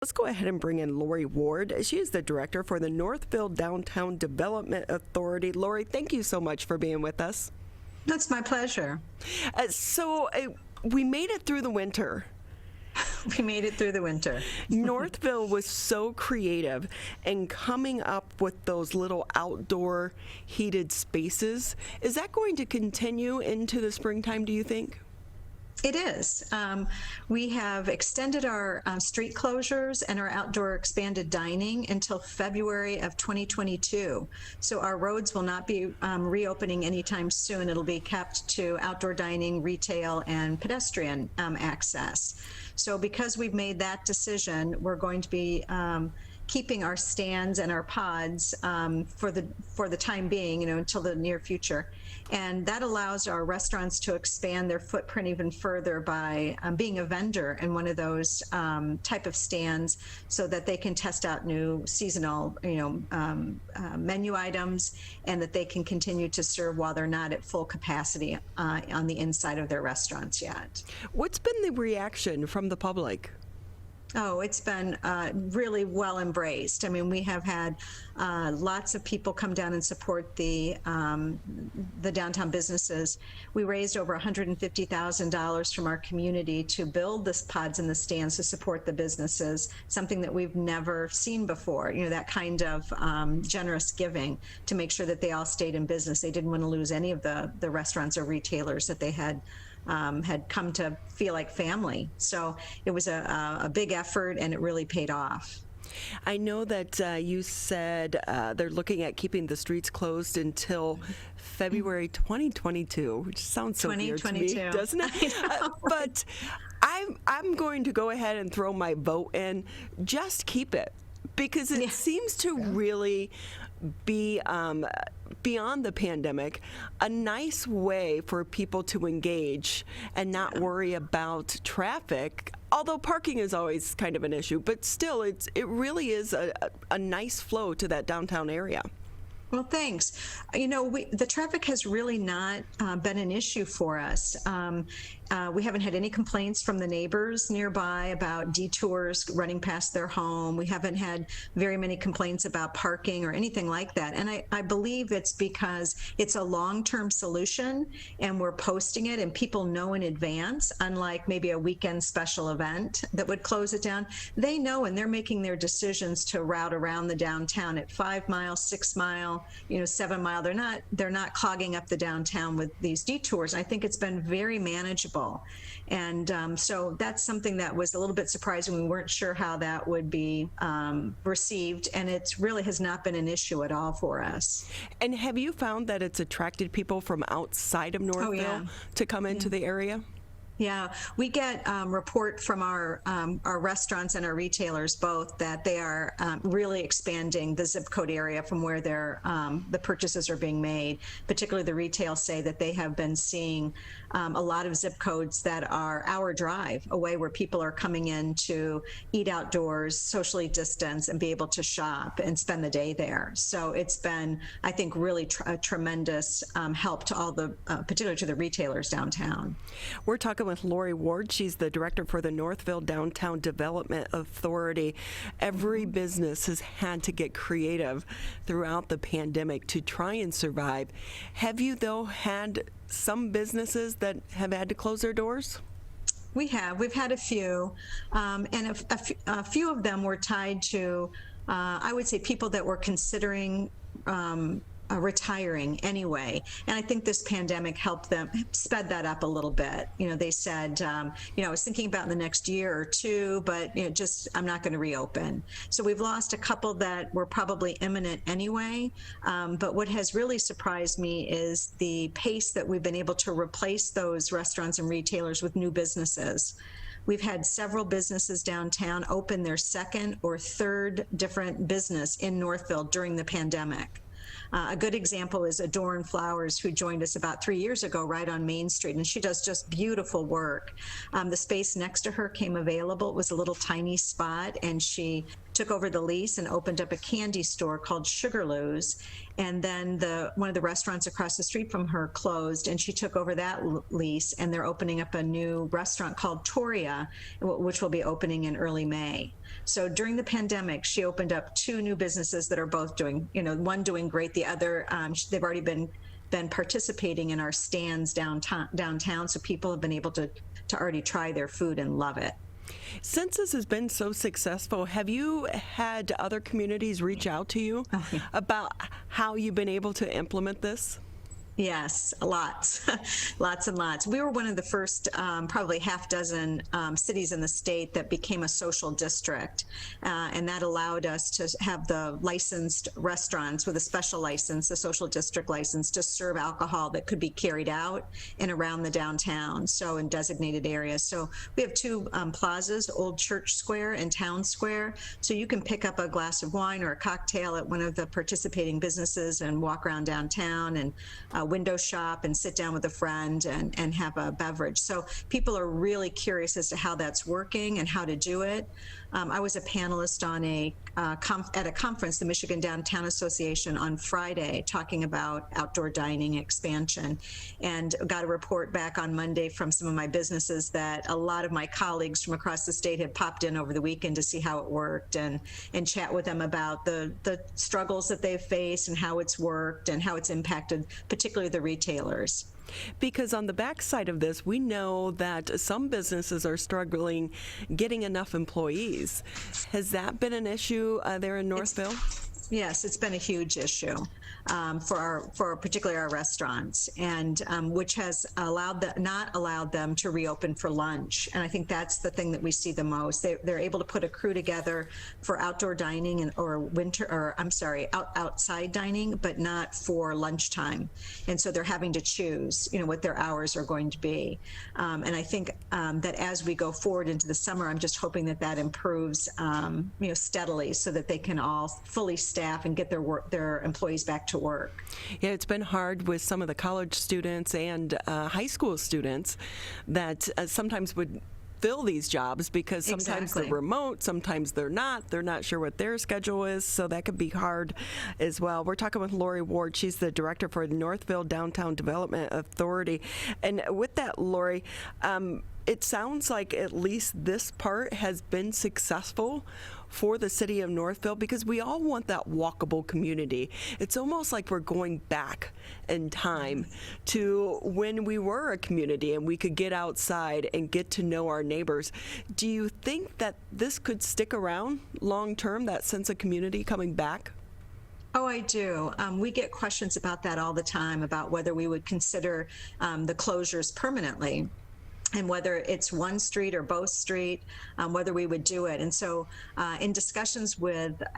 Let's go ahead and bring in Lori Ward. She is the director for the Northville Downtown Development Authority. Lori, thank you so much for being with us. That's my pleasure. We made it through the winter. We made it through the winter. Northville was so creative in coming up with those little outdoor heated spaces. Is that going to continue into the springtime, do you think? It is. We have extended our street closures and our outdoor expanded dining until February of 2022. So our roads will not be reopening anytime soon. It'll be kept to outdoor dining, retail, and pedestrian access. So because we've made that decision, we're going to be keeping our stands and our pods for the time being, until the near future. And that allows our restaurants to expand their footprint even further by being a vendor in one of those type of stands, so that they can test out new seasonal, menu items, and that they can continue to serve while they're not at full capacity on the inside of their restaurants yet. What's been the reaction from the public? Oh, it's been really well embraced. I mean, we have had lots of people come down and support the downtown businesses. We raised over $150,000 from our community to build the pods and the stands to support the businesses, something that we've never seen before, that kind of generous giving to make sure that they all stayed in business. They didn't want to lose any of the restaurants or retailers that they had come to feel like family. So it was a big effort, and it really paid off. I know that you said they're looking at keeping the streets closed until February 2022, which sounds so weird to me, doesn't it? But I'm going to go ahead and throw my vote in. Just keep it, because it seems to really be beyond the pandemic, a nice way for people to engage and not worry about traffic. Although parking is always kind of an issue, but still, it really is a nice flow to that downtown area. Well, thanks. The traffic has really not been an issue for us. We haven't had any complaints from the neighbors nearby about detours running past their home. We haven't had very many complaints about parking or anything like that. And I believe it's because it's a long-term solution, and we're posting it and people know in advance, unlike maybe a weekend special event that would close it down. They know, and they're making their decisions to route around the downtown at 5 mile, 6 mile, 7 mile. They're not clogging up the downtown with these detours. I think it's been very manageable. And so that's something that was a little bit surprising. We weren't sure how that would be received, and it really has not been an issue at all for us. And have you found that it's attracted people from outside of Northville to come into the area? Yeah, we get report from our restaurants and our retailers both that they are really expanding the zip code area from where the purchases are being made. Particularly the retail say that they have been seeing a lot of zip codes that are hour drive away, where people are coming in to eat outdoors, socially distance, and be able to shop and spend the day there. So it's been, I think, really a tremendous help to all particularly to the retailers downtown. We're talking with Lori Ward. She's the director for the Northville Downtown Development Authority. Every business has had to get creative throughout the pandemic to try and survive. Have you, though, had some businesses that have had to close their doors? We have. We've had a few, and a few of them were tied to, I would say, people that were considering retiring anyway. And I think this pandemic helped them, sped that up a little bit. They said, I was thinking about in the next year or two, but I'm not going to reopen. So we've lost a couple that were probably imminent anyway. But what has really surprised me is the pace that we've been able to replace those restaurants and retailers with new businesses. We've had several businesses downtown open their second or third different business in Northville during the pandemic. A good example is Adorn Flowers, who joined us about 3 years ago right on Main Street, and she does just beautiful work. The space next to her came available. It was a little tiny spot, and she took over the lease and opened up a candy store called Sugarloo's. And then one of the restaurants across the street from her closed, and she took over that lease, and they're opening up a new restaurant called Toria, which will be opening in early May. So during the pandemic, she opened up 2 new businesses that are both doing, one doing great, the other, they've already been participating in our stands downtown, so people have been able to already try their food and love it. Since this has been so successful, have you had other communities reach out to you about how you've been able to implement this? Yes, lots, lots and lots. We were one of the first, probably half dozen cities in the state that became a social district. And that allowed us to have the licensed restaurants with a special license, a social district license, to serve alcohol that could be carried out and around the downtown, so in designated areas. So we have 2 plazas, Old Church Square and Town Square. So you can pick up a glass of wine or a cocktail at one of the participating businesses and walk around downtown and window shop and sit down with a friend and have a beverage. So people are really curious as to how that's working and how to do it. I was a panelist on at a conference, the Michigan Downtown Association, on Friday, talking about outdoor dining expansion, and got a report back on Monday from some of my businesses that a lot of my colleagues from across the state had popped in over the weekend to see how it worked and chat with them about the struggles that they've faced and how it's worked and how it's impacted particularly the retailers. Because on the backside of this, we know that some businesses are struggling getting enough employees. Has that been an issue there in Northville? Yes, it's been a huge issue for particularly our restaurants, and which has not allowed them to reopen for lunch. And I think that's the thing that we see the most. They're able to put a crew together for outdoor dining outside dining, but not for lunchtime. And so they're having to choose, what their hours are going to be. And I think that as we go forward into the summer, I'm just hoping that improves, steadily, so that they can all fully staff and get their employees back to work. Yeah, it's been hard with some of the college students and high school students that sometimes would fill these jobs because sometimes they're remote, sometimes they're not sure what their schedule is, so that could be hard as well. We're talking with Lori Ward. She's the director for Northville Downtown Development Authority. And with that, Lori, it sounds like at least this part has been successful for the city of Northville, because we all want that walkable community. It's almost like we're going back in time to when we were a community and we could get outside and get to know our neighbors. Do you think that this could stick around long term, that sense of community coming back? Oh, I do. We get questions about that all the time, about whether we would consider the closures permanently, and whether it's one street or both street, whether we would do it. And so in discussions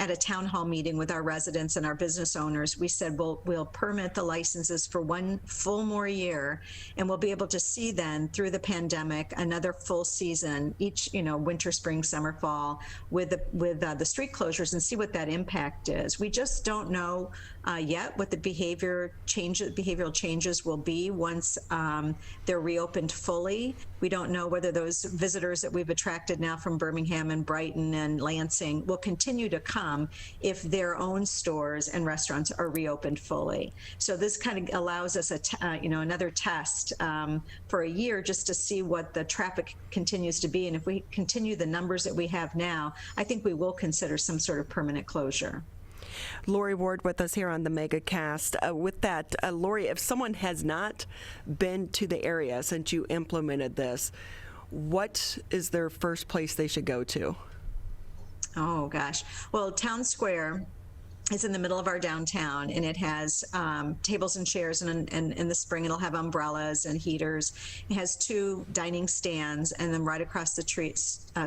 at a town hall meeting with our residents and our business owners, we said, we'll permit the licenses for one full more year, and we'll be able to see then through the pandemic another full season, each, winter, spring, summer, fall, with the street closures, and see what that impact is. We just don't know yet what the behavioral changes will be once they're reopened fully. We don't know whether those visitors that we've attracted now from Birmingham and Brighton and Lansing will continue to come if their own stores and restaurants are reopened fully. So this kind of allows us another test for a year, just to see what the traffic continues to be. And if we continue the numbers that we have now, I think we will consider some sort of permanent closure. Lori Ward with us here on the MegaCast. With that, Lori, if someone has not been to the area since you implemented this, what is their first place they should go to? Oh, gosh. Well, Town Square is in the middle of our downtown, and it has tables and chairs, and in the spring it'll have umbrellas and heaters. It has 2 dining stands, and then right across the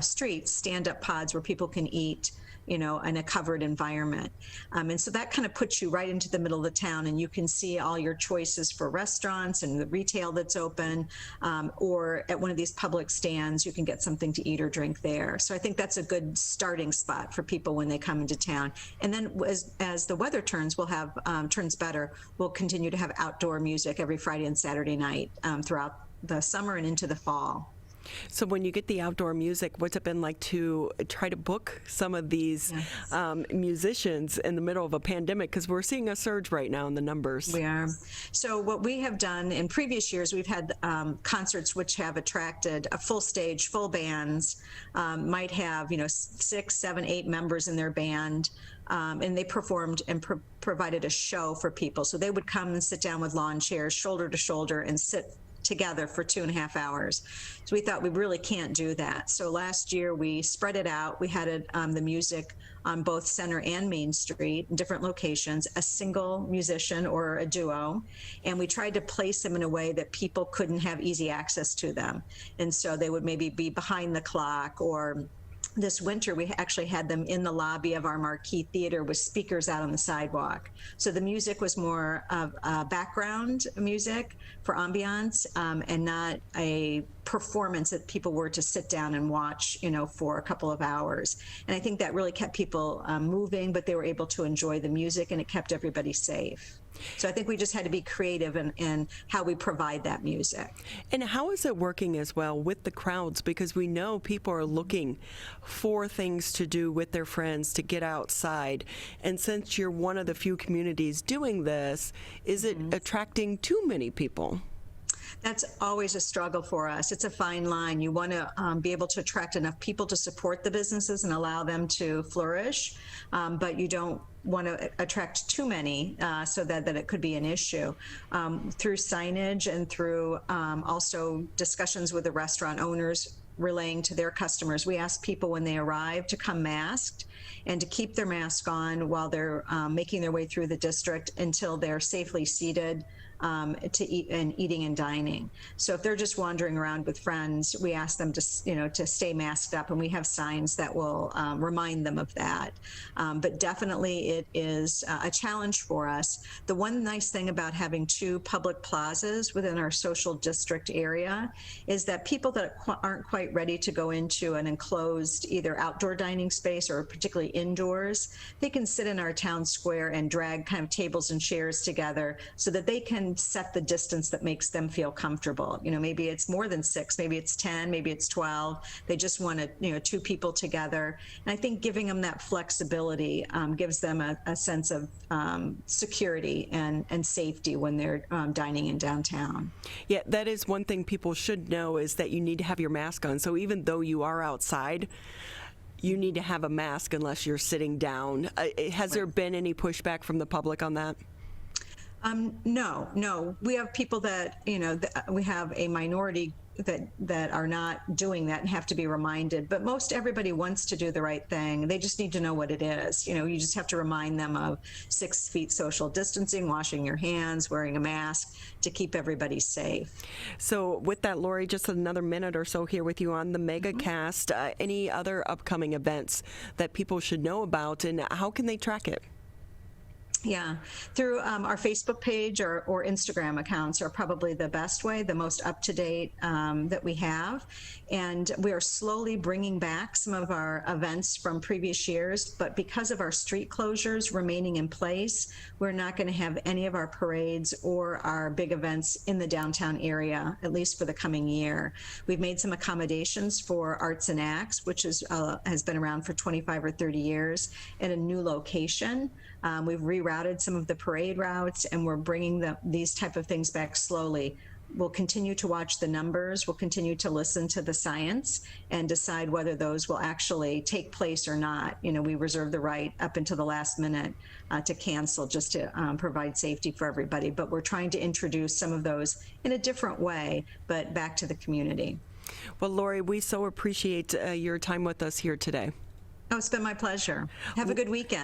street, stand-up pods where people can eat, in a covered environment. And so that kind of puts you right into the middle of the town, and you can see all your choices for restaurants and the retail that's open, or at one of these public stands, you can get something to eat or drink there. So I think that's a good starting spot for people when they come into town. And then as the weather turns better, we'll continue to have outdoor music every Friday and Saturday night throughout the summer and into the fall. So when you get the outdoor music, what's it been like to try to book some of these musicians in the middle of a pandemic? Because we're seeing a surge right now in the numbers. We are. So what we have done in previous years, we've had concerts which have attracted a full stage, full bands, might have 6, 7, 8 members in their band. And they performed and provided a show for people. So they would come and sit down with lawn chairs, shoulder to shoulder, and sit together for 2.5 hours. So we thought we really can't do that. So last year we spread it out. We had the music on both Center and Main Street in different locations, a single musician or a duo, and we tried to place them in a way that people couldn't have easy access to them. And so they would maybe be behind the clock, or this winter, we actually had them in the lobby of our marquee theater with speakers out on the sidewalk. So the music was more of background music for ambiance, and not a performance that people were to sit down and watch, for a couple of hours. And I think that really kept people moving, but they were able to enjoy the music, and it kept everybody safe. So I think we just had to be creative in how we provide that music. And how is it working as well with the crowds? Because we know people are looking for things to do with their friends, to get outside. And since you're one of the few communities doing this, is it attracting too many people? That's always a struggle for us. It's a fine line. You want to be able to attract enough people to support the businesses and allow them to flourish, but you don't want to attract too many so that it could be an issue. Through signage and through also discussions with the restaurant owners, relaying to their customers, we ask people when they arrive to come masked and to keep their mask on while they're making their way through the district until they're safely seated to eat and eating and dining. So if they're just wandering around with friends, we ask them to stay masked up, and we have signs that will remind them of that. But definitely it is a challenge for us. The one nice thing about having 2 public plazas within our social district area is that people that aren't quite ready to go into an enclosed either outdoor dining space or particularly indoors, they can sit in our town square and drag kind of tables and chairs together so that they can set the distance that makes them feel comfortable. Maybe it's more than 6, maybe it's 10, maybe it's 12. They just want 2 people together. And I think giving them that flexibility gives them a sense of security and safety when they're dining in downtown. Yeah, that is one thing people should know, is that you need to have your mask on. So even though you are outside, you need to have a mask unless you're sitting down. Has there been any pushback from the public on that? No. We have people that, we have a minority that are not doing that and have to be reminded. But most everybody wants to do the right thing. They just need to know what it is. You just have to remind them of 6 feet social distancing, washing your hands, wearing a mask to keep everybody safe. So with that, Lori, just another minute or so here with you on the MegaCast. Any other upcoming events that people should know about, and how can they track it? Yeah, through our Facebook page or Instagram accounts are probably the best way, the most up-to-date that we have. And we are slowly bringing back some of our events from previous years, but because of our street closures remaining in place, we're not going to have any of our parades or our big events in the downtown area, at least for the coming year. We've made some accommodations for Arts and Acts, which has been around for 25 or 30 years, at a new location. We've rerouted some of the parade routes, and we're bringing these type of things back slowly. We'll continue to watch the numbers. We'll continue to listen to the science and decide whether those will actually take place or not. We reserve the right up until the last minute to cancel, just to provide safety for everybody. But we're trying to introduce some of those in a different way, but back to the community. Well, Lori, we so appreciate your time with us here today. Oh, it's been my pleasure. Have a good weekend.